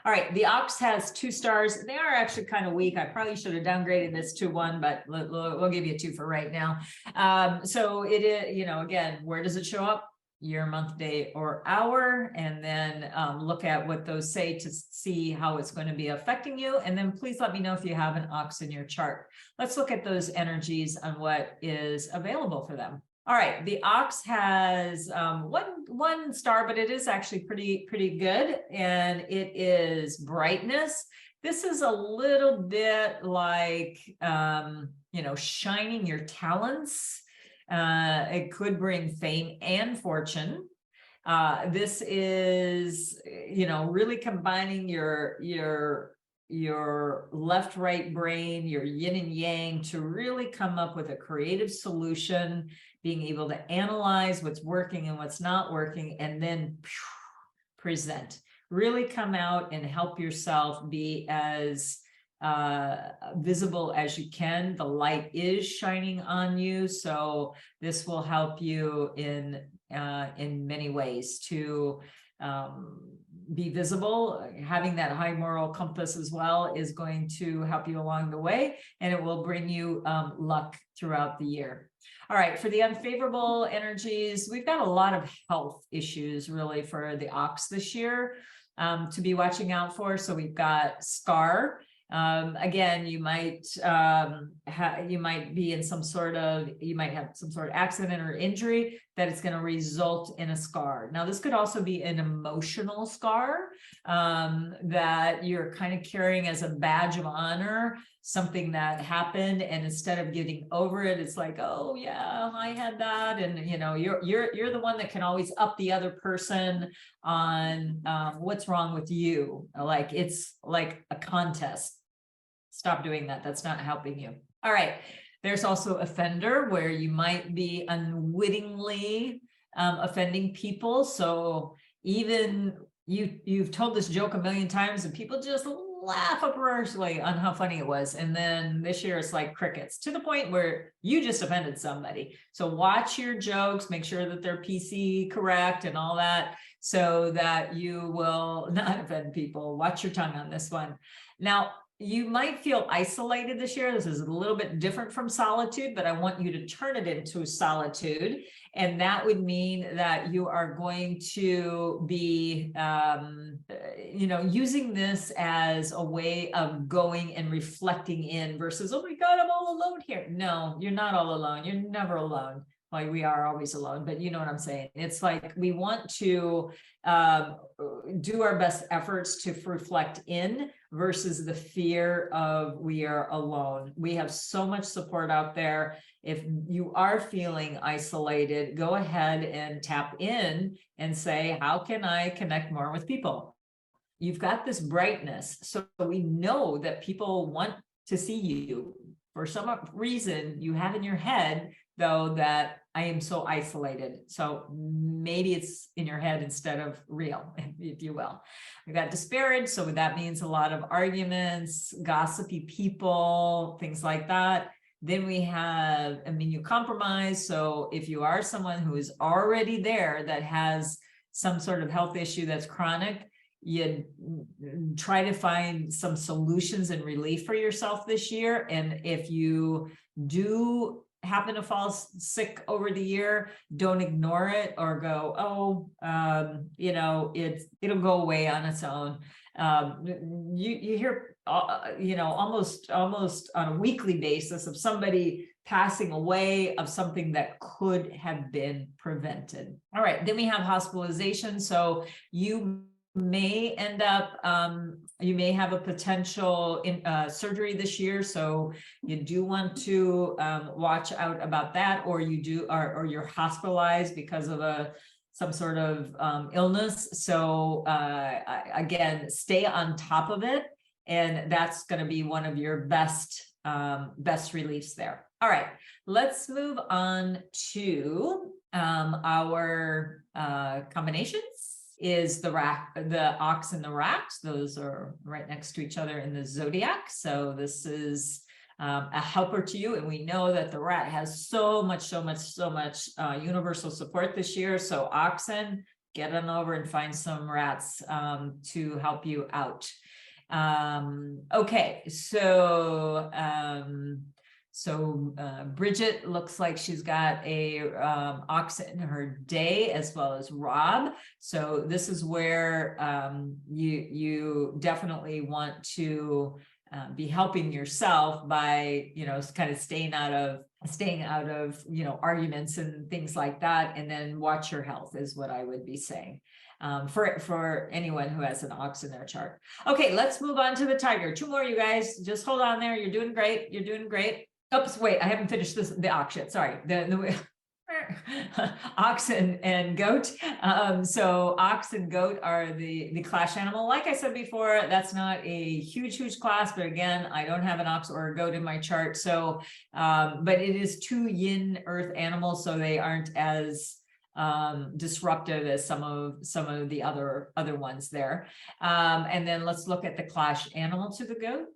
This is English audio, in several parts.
All right, the Ox has 2 stars. They are actually kind of weak. I probably should have downgraded this to 1, but we'll give you 2 for right now. So it is, again, where does it show up? Year, month, day, or hour, and then look at what those say to see how it's going to be affecting you. And then please let me know if you have an Ox in your chart. Let's look at those energies and what is available for them. All right, the Ox has one star, but it is actually pretty good, and it is brightness. This is a little bit like shining your talents. It could bring fame and fortune. This is really combining your left right brain, your yin and yang, to really come up with a creative solution, being able to analyze what's working and what's not working, and then present. Really come out and help yourself be as visible as you can. The light is shining on you, so this will help you in many ways to be visible. Having that high moral compass as well is going to help you along the way, and it will bring you luck throughout the year. All right, for the unfavorable energies, we've got a lot of health issues really for the Ox this year to be watching out for. So we've got scar. Again, you might be in some sort of, you might have some sort of accident or injury that it's going to result in a scar. Now, this could also be an emotional scar that you're kind of carrying as a badge of honor, something that happened, and instead of getting over it, it's like, oh yeah, I had that, and you're the one that can always up the other person on what's wrong with you. Like it's like a contest. Stop doing that. That's not helping you. All right. There's also offender, where you might be unwittingly offending people. So even you've told this joke a million times and people just laugh uproariously on how funny it was. And then this year it's like crickets, to the point where you just offended somebody. So watch your jokes, make sure that they're PC correct and all that, so that you will not offend people. Watch your tongue on this one. Now, you might feel isolated this year. This is a little bit different from solitude, but I want you to turn it into solitude. And that would mean that you are going to be, using this as a way of going and reflecting in versus, oh my God, I'm all alone here. No, you're not all alone. You're never alone. Like, we are always alone, but you know what I'm saying? It's like we want to do our best efforts to reflect in versus the fear of we are alone. We have so much support out there. If you are feeling isolated, go ahead and tap in and say, how can I connect more with people? You've got this brightness. So we know that people want to see you. For some reason, you have in your head, though, that I am so isolated. So maybe it's in your head instead of real, if you will. We got disparaged. So that means a lot of arguments, gossipy people, things like that. Then we have immunocompromised. So if you are someone who is already there that has some sort of health issue that's chronic, you try to find some solutions and relief for yourself this year. And if you do happen to fall sick over the year, don't ignore it or go, it'll go away on its own. You hear, almost on a weekly basis of somebody passing away of something that could have been prevented. All right, then we have hospitalization. So you may end up, you may have a potential surgery this year. So you do want to watch out about that, or you're hospitalized because of some sort of illness. So again, stay on top of it. And that's going to be one of your best reliefs there. All right, let's move on to our combinations. Is the Ox and the Rat. Those are right next to each other in the zodiac. So this is a helper to you. And we know that the Rat has so much universal support this year. So Oxen, get on over and find some rats to help you out. Okay, so Bridget looks like she's got a ox in her day, as well as Rob. So this is where you definitely want to be helping yourself by, you know, kind of staying out of, you know, arguments and things like that, and then watch your health is what I would be saying. For anyone who has an ox in their chart. Okay, let's move on to the tiger. 2 more, you guys. Just hold on there. You're doing great. You're doing great. Oops, wait, I haven't finished the ox yet. Sorry. The ox and goat. So ox and goat are the clash animal. Like I said before, that's not a huge class, but again, I don't have an ox or a goat in my chart. So, but it is 2 yin earth animals, so they aren't as disruptive as some of the other ones there. And then let's look at the clash animal to the goat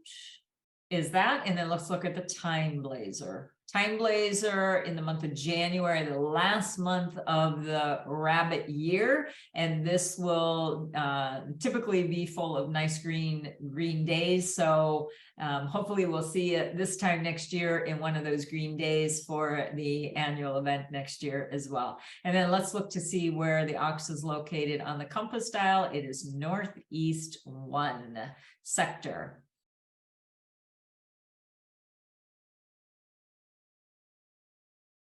is that, and then let's look at the time blazer. Time blazer in the month of January, the last month of the rabbit year, and this will typically be full of nice green days. So hopefully we'll see it this time next year in one of those green days for the annual event next year as well. And then let's look to see where the ox is located on the compass dial. It is northeast 1 sector.